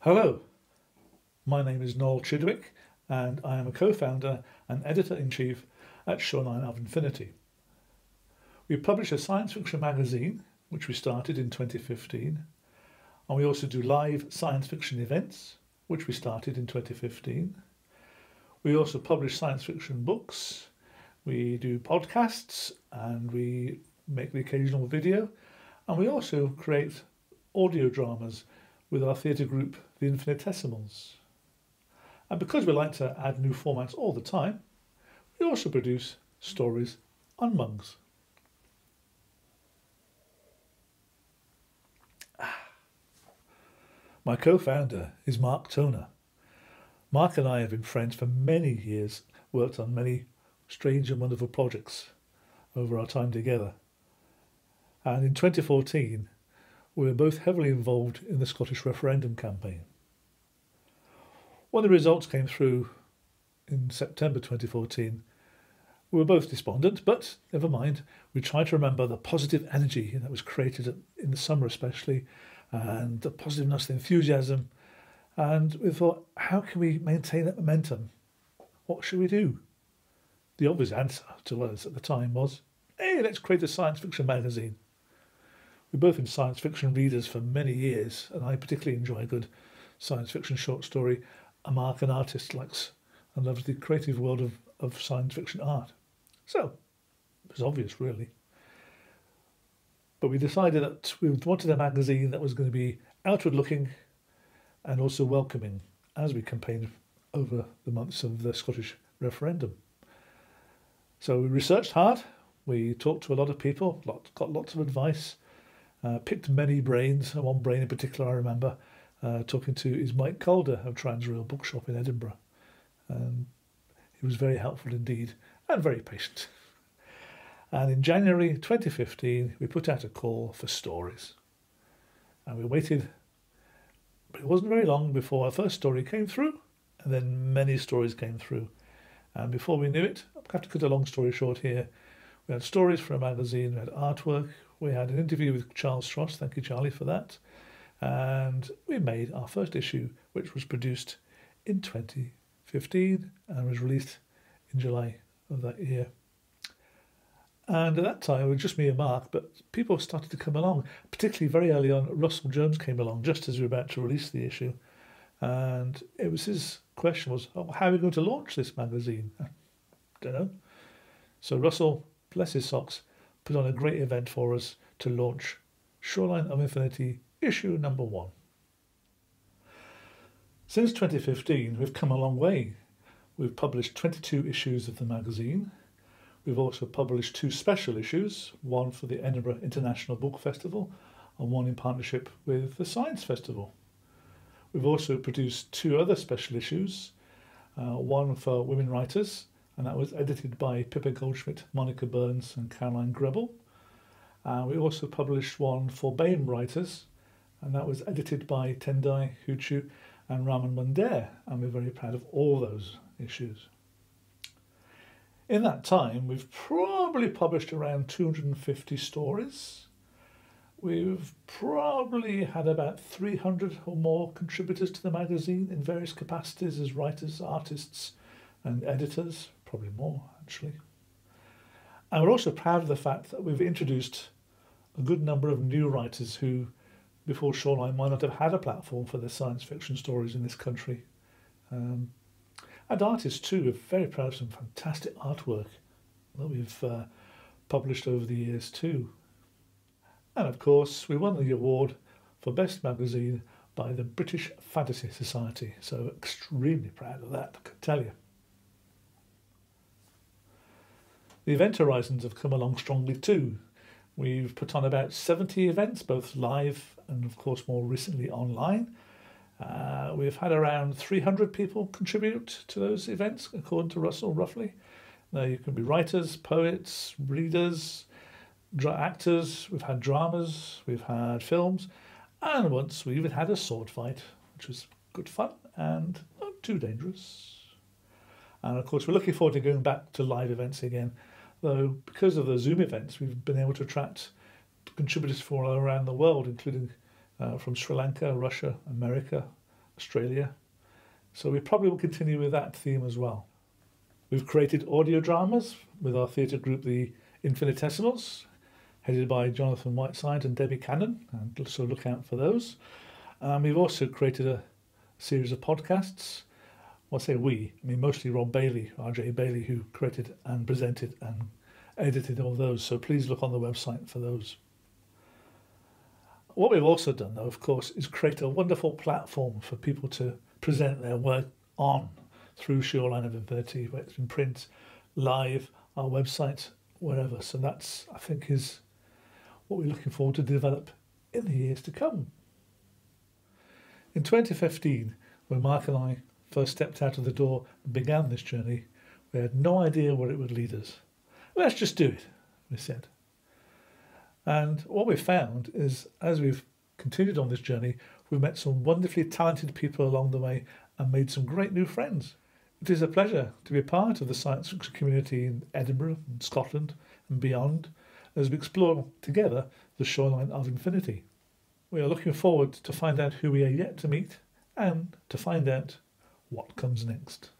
Hello, my name is Noel Chidwick and I am a co-founder and editor-in-chief at Shoreline of Infinity. We publish a science fiction magazine, which we started in 2015, and we also do live science fiction events, which we started in 2015. We also publish science fiction books, we do podcasts, and we make the occasional video, and we also create audio dramas with our theatre group, the Infinitesimals. And because we like to add new formats all the time, we also produce stories on mugs. My co-founder is Mark Toner. Mark and I have been friends for many years, worked on many strange and wonderful projects over our time together. And in 2014, we were both heavily involved in the Scottish referendum campaign. When the results came through in September 2014, we were both despondent, but never mind. We tried to remember the positive energy that was created in the summer especially, and the positiveness, the enthusiasm. And we thought, how can we maintain that momentum? What should we do? The obvious answer to us at the time was, hey, let's create a science fiction magazine. We've both been science fiction readers for many years, and I particularly enjoy a good science fiction short story. And Mark, an artist, likes and loves the creative world of science fiction art. So, it was obvious, really. But we decided that we wanted a magazine that was going to be outward-looking and also welcoming as we campaigned over the months of the Scottish referendum. So we researched hard, we talked to a lot of people, got lots of advice, picked many brains. One brain in particular I remember talking to is Mike Calder of Transreal Bookshop in Edinburgh. He was very helpful indeed and very patient. And in January 2015, we put out a call for stories. And we waited, but it wasn't very long before our first story came through, and then many stories came through. And before we knew it, I have to cut a long story short here, we had stories for a magazine, we had artwork, we had an interview with Charles Stross, thank you Charlie for that, and we made our first issue, which was produced in 2015 and was released in July of that year. And at that time, it was just me and Mark, but people started to come along, particularly very early on. Russell Jones came along just as we were about to release the issue. And it was his question was, oh, how are we going to launch this magazine? I don't know. So Russell, bless his socks, put on a great event for us to launch Shoreline of Infinity issue number 1. Since 2015, we've come a long way. We've published 22 issues of the magazine. We've also published 2 special issues, one for the Edinburgh International Book Festival and one in partnership with the Science Festival. We've also produced 2 other special issues, one for women writers, and that was edited by Pippa Goldschmidt, Monica Burns and Caroline Grebel. We also published one for BAME writers, and that was edited by Tendai Huchu and Raman Munder, and we're very proud of all those issues. In that time, we've probably published around 250 stories. We've probably had about 300 or more contributors to the magazine in various capacities as writers, artists and editors, probably more actually. And we're also proud of the fact that we've introduced a good number of new writers who, before Shoreline, might not have had a platform for their science fiction stories in this country. And artists too, we're very proud of some fantastic artwork that we've published over the years too. And of course, we won the award for Best Magazine by the British Fantasy Society, so extremely proud of that, I can tell you. The event horizons have come along strongly too. We've put on about 70 events, both live and of course more recently online. We've had around 300 people contribute to those events, according to Russell, roughly. Now you can be writers, poets, readers, actors, we've had dramas, we've had films, and once we even had a sword fight, which was good fun and not too dangerous. And of course, we're looking forward to going back to live events again, though because of the Zoom events, we've been able to attract contributors from all around the world, including from Sri Lanka, Russia, America, Australia. So we probably will continue with that theme as well. We've created audio dramas with our theatre group, the Infinitesimals, headed by Jonathan Whiteside and Debbie Cannon, and so look out for those. We've also created a series of podcasts. Well, I say we, I mean mostly Rob Bailey, RJ Bailey, who created and presented and edited all those, so please look on the website for those. What we've also done, though, of course, is create a wonderful platform for people to present their work on through Shoreline of Infinity, whether it's in print, live, our website, wherever. So that's, I think, is what we're looking forward to develop in the years to come. In 2015, when Mark and I first stepped out of the door and began this journey, we had no idea where it would lead us. Let's just do it, we said. And what we've found is, as we've continued on this journey, we've met some wonderfully talented people along the way and made some great new friends. It is a pleasure to be a part of the science fiction community in Edinburgh and Scotland and beyond as we explore together the Shoreline of Infinity. We are looking forward to find out who we are yet to meet and to find out what comes next.